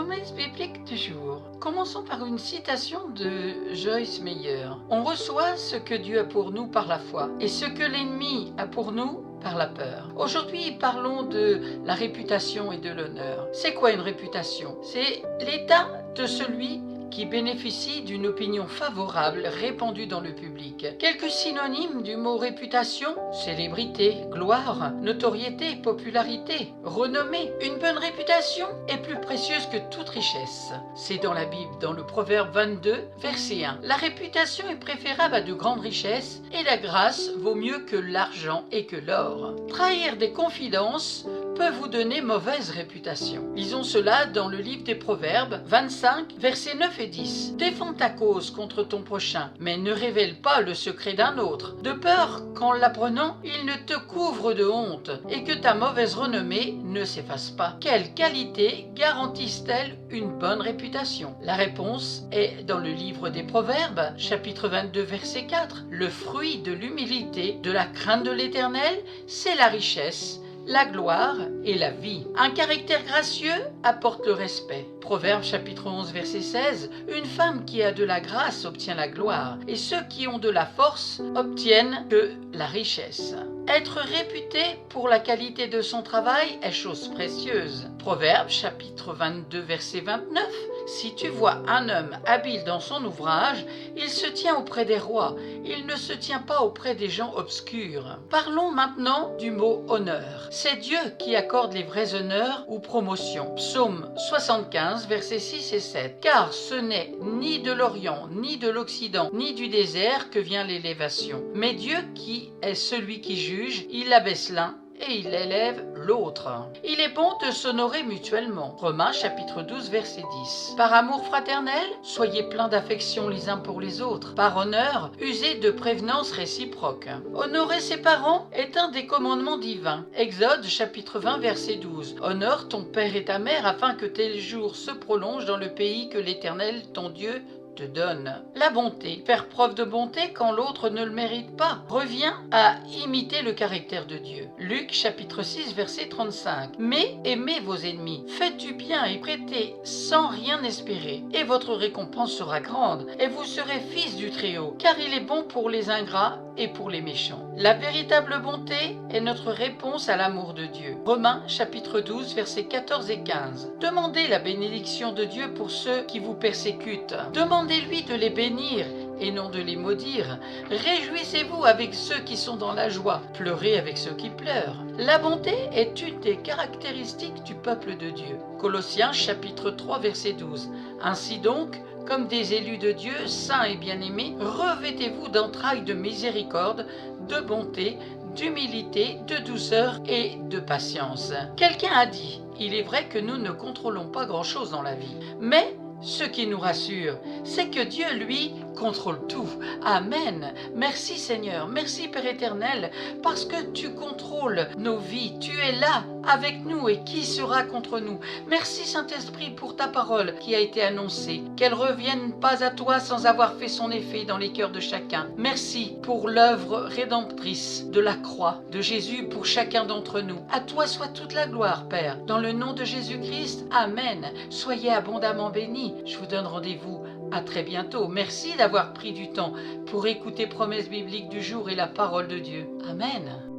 Promesse biblique du jour. Commençons par une citation de Joyce Meyer. On reçoit ce que Dieu a pour nous par la foi et ce que l'ennemi a pour nous par la peur. Aujourd'hui, parlons de la réputation et de l'honneur. C'est quoi une réputation? C'est l'état de celui qui bénéficie d'une opinion favorable répandue dans le public. Quelques synonymes du mot réputation: célébrité, gloire, notoriété, popularité, renommée. Une bonne réputation est plus précieuse que toute richesse. C'est dans la Bible, dans le Proverbe 22, verset 1. La réputation est préférable à de grandes richesses et la grâce vaut mieux que l'argent et que l'or. Trahir des confidences peut vous donner mauvaise réputation. Lisons cela dans le livre des Proverbes 25, versets 9 et 10. Défends ta cause contre ton prochain, mais ne révèle pas le secret d'un autre, de peur qu'en l'apprenant, il ne te couvre de honte et que ta mauvaise renommée ne s'efface pas. Quelles qualités garantissent-elles une bonne réputation? La réponse est dans le livre des Proverbes, chapitre 22, verset 4. Le fruit de l'humilité, de la crainte de l'Éternel, c'est la richesse, la gloire et la vie. Un caractère gracieux apporte le respect. Proverbe chapitre 11 verset 16. Une femme qui a de la grâce obtient la gloire et ceux qui ont de la force obtiennent que la richesse. Être réputé pour la qualité de son travail est chose précieuse. Proverbe chapitre 22 verset 29. Si tu vois un homme habile dans son ouvrage, il se tient auprès des rois, il ne se tient pas auprès des gens obscurs. Parlons maintenant du mot honneur. C'est Dieu qui accorde les vrais honneurs ou promotions. Psaume 75 versets 6 et 7. Car ce n'est ni de l'Orient, ni de l'Occident, ni du désert que vient l'élévation. Mais Dieu qui est celui qui juge, il abaisse l'un et il élève l'autre. Il est bon de s'honorer mutuellement. Romains chapitre 12 verset 10. Par amour fraternel, soyez pleins d'affection les uns pour les autres. Par honneur, usez de prévenance réciproque. Honorer ses parents est un des commandements divins. Exode chapitre 20 verset 12. Honore ton père et ta mère afin que tes jours se prolongent dans le pays que l'Éternel, ton Dieu, te donne. La bonté. Faire preuve de bonté quand l'autre ne le mérite pas revient à imiter le caractère de Dieu. Luc chapitre 6 verset 35. Mais aimez vos ennemis, faites du bien et prêtez sans rien espérer, et votre récompense sera grande, et vous serez fils du Très-Haut, car il est bon pour les ingrats et pour les méchants. La véritable bonté est notre réponse à l'amour de Dieu. Romains chapitre 12 versets 14 et 15. Demandez la bénédiction de Dieu pour ceux qui vous persécutent. Demandez-lui de les bénir et non de les maudire. Réjouissez-vous avec ceux qui sont dans la joie. Pleurez avec ceux qui pleurent. La bonté est une des caractéristiques du peuple de Dieu. Colossiens chapitre 3 verset 12. Ainsi donc, comme des élus de Dieu, saints et bien-aimés, revêtez-vous d'entrailles de miséricorde, de bonté, d'humilité, de douceur et de patience. Quelqu'un a dit: il est vrai que nous ne contrôlons pas grand-chose dans la vie, mais ce qui nous rassure, c'est que Dieu, lui, contrôle tout. Amen. Merci Seigneur, merci Père éternel, parce que tu contrôles nos vies. Tu es là avec nous et qui sera contre nous? Merci Saint-Esprit pour ta parole qui a été annoncée. Qu'elle revienne pas à toi sans avoir fait son effet dans les cœurs de chacun. Merci pour l'œuvre rédemptrice de la croix de Jésus pour chacun d'entre nous. À toi soit toute la gloire, Père. Dans le nom de Jésus-Christ, Amen. Soyez abondamment bénis. Je vous donne rendez-vous à très bientôt. Merci d'avoir pris du temps pour écouter Promesse biblique du jour et la parole de Dieu. Amen.